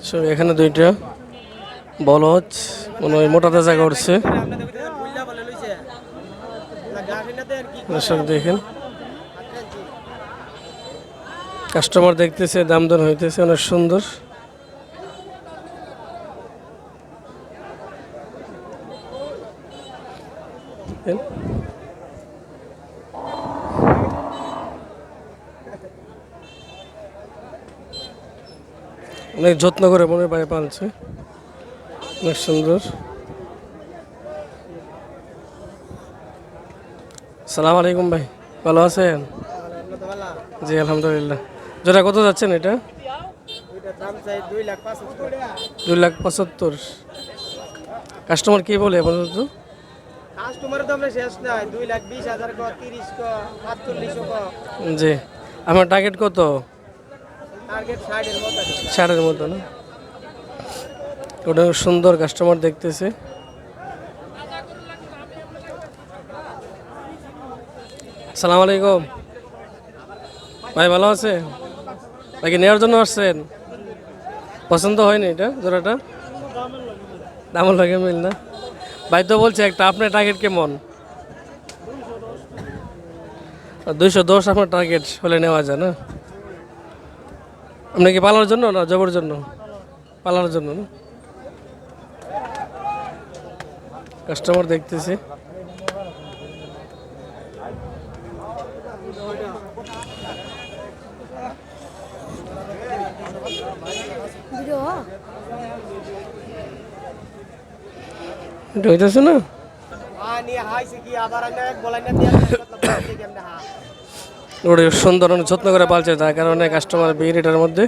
সব এখানে দুইটা বলদ মনে হয় মোটা তাজা করছে। দর্শক দেখেন কাস্টমার দেখতেছে, দাম দর হইতেছে অনেক সুন্দর। অনেক যত্ন করে মনে পায়ে পালছে, অনেক সুন্দর। সালাম আলাইকুম ভাই, ভালো আছেন? জি আলহামদুলিল্লাহ। জোড়া কত যাচ্ছেন এটা? 2,75,000। কাস্টমার কি বলে আপাতত? কাস্টমার তো আমরা শেষ নাই, 2,20,000 কো, 30 কো, 45 কো। জি, আমার টার্গেট কত? টার্গেট 60 এর মতো। 60-এর মতো না? ওটা সুন্দর, কাস্টমার দেখতেছে। আসসালামু আলাইকুম ভাই, ভালো আছে নাকি? নেওয়ার জন্য আসছেন? পছন্দ হয়নি এটা জোড়াটা? দামও লাগে মিল না? ভাই তো বলছে একটা, আপনার টার্গেট কেমন? 210 আপনার টার্গেট হলে নেওয়া যায় না? আপনি কি পালার জন্য না জবের জন্য? পালার জন্য না? কাস্টমার দেখতেছি। এটা হইতেছে না? ওটা সুন্দর, অনেক যত্ন করে পালছে, তার কারণে কাস্টমার ভিড় এটার মধ্যে।